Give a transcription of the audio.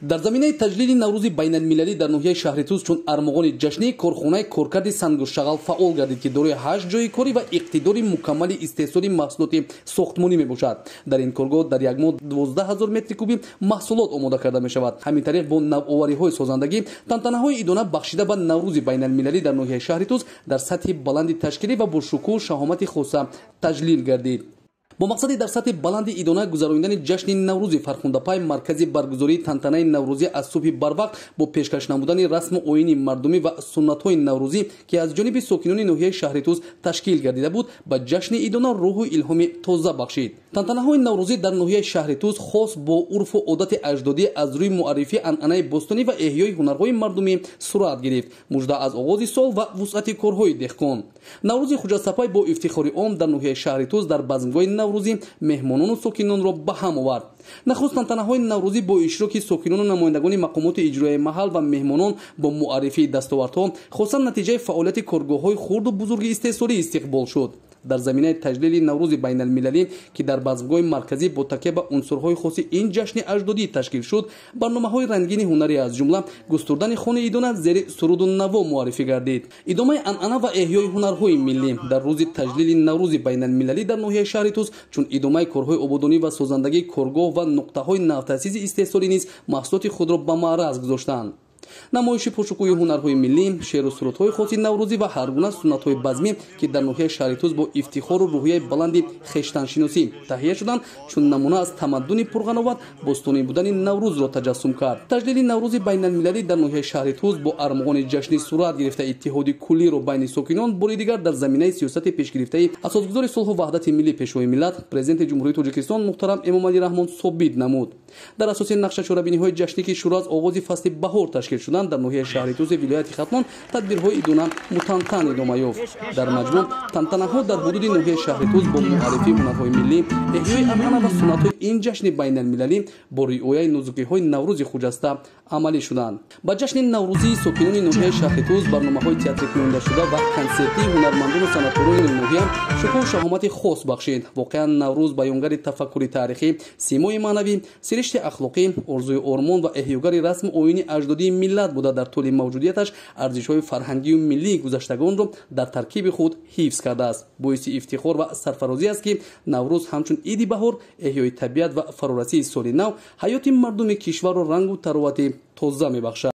در زمینه تجلیل نوروز بین المللی در ناحیه شهرتوز چون ارمغان جشنی کارخانه کارکرد سنگ و شغل فعال گردید که دارای 8 جای کاری و اقتدار مکمل استحصال محصولات ساختمانی میباشد. در این کارگاه در یک ماه 12000 متر کوبی محصولات آماده کرده می شود. همین طریق با نوآوری های سازندگی تنتنه های ایدانه بخشیده به نوروز بین المللی در ناحیه شهرتوز در سطح بلند تشکیلی و با شکوه شهامت خاصه تجلیل گردید. با مقصد در سطح بلند ایدانه گذراندن جشن نوروز فرخنده پای مرکزی برگزاری تنتنه نوروزی از صبح بروقت با پیشکش نمودن رسم و آیین مردمی و سنت های نوروزی که از جانب ساکنان ناحیه شهرتوز تشکیل گردیده بود به جشن ایدانه روح و الهام تازه بخشید. تنتنه های نوروزی در ناحیه شهرتوز خاص با عرف و عادت اجدادی از روی معرفی عنعنه باستانی و احیای هنرهای مردمی صورت گرفت. مژده از آغاز سال و وسعت کارهای دهقان. نوروز خجستپای با افتخار عام در ناحیه شهرتوز در بزمگاه نوروزی مهمانان و ساکنان را به هم آورد. نخست تنتنه های نوروزی با اشتراک ساکنان و نمایندگان مقامات اجرایی محل و مهمانان با معرفی دستاوردها خاصا نتیجه فعالیت کارگاه های خرد و بزرگ استحصالی استقبال شد. در زمینه تجلیل نوروز بین المللی که در بزمگاه مرکزی با تکیه به عنصرهای خاص این جشن اجدادی تشکیل شد، برنامه‌های رنگین هنری از جمله گستردن خانه ایدانه زیر سرود و نوا معرفی گردید. ادامه عنعنه و احیای هنرهای ملی در روز تجلیل نوروز بین المللی در ناحیه شهرتوز چون ادامه کارهای آبادانی و سازندگی کارگاه و نقطه‌های نوتأسیس استحصالی نیز محصولات خود را به معرض گذاشتند. نمایش پرشکوه هنرهای ملی، شعر و سرودهای خاص نوروزی و هر گونه سنت‌های بزمی که در ناحیه شهرتوز با افتخار و روحیه بلند خویشتن‌شناسی تهیه شدند چون نمونه از تمدن پرقناوت باستانی بودن نوروز را تجسم کرد. تجلیل نوروز بین المللی در ناحیه شهرتوز با ارمغان جشنی صورت گرفته اتحاد کلی را بین ساکنان بار دیگر در زمینه سیاست پیشگرفته اساسگذار صلح و وحدت ملی پیشوای ملت پرزیدنت جمهوری تاجیکستان محترم امامعلی رحمان ثابت نمود. در اساس نقشه چاره‌بینی‌های جشنی که شروع از آغاز فصل بهار تشکیل شدند در ناحیه شهرتوز ولایت ختلان تدبیرهای ایدانه متنتن ادامه یافت. در مجموع تنتنه‌ها در حدود ناحیه شهرتوز با معرفی هنرهای ملی، احیای عنعنه و سنت‌های این جشن بین المللی با رعایت نزدیکی‌های نوروز خجسته عملی شدند. با جشن نوروزی ساکنان ناحیه شهرتوز برنامه‌های تئاتر کننده شده و کنسرتی هنرمندان و صنعتکاران ناحیه شکوه و شهامت خاص بخشید. واقعا نوروز بیانگر تفکر تاریخی، سیمای معنوی، سرشت اخلاقی، ارزوی آرمان و احیاگر رسم و آیین اجدادی ملت بوده در طول موجودیتش ارزش‌های فرهنگی و ملی گذشتگان را در ترکیب خود حفظ کرده است. باعث افتخار و سرفرازی است که نوروز همچون عید بهار، احیای طبیعت و فرارسی سال نو حیات مردم کشور را رنگ و تراوت تازه می‌بخشد.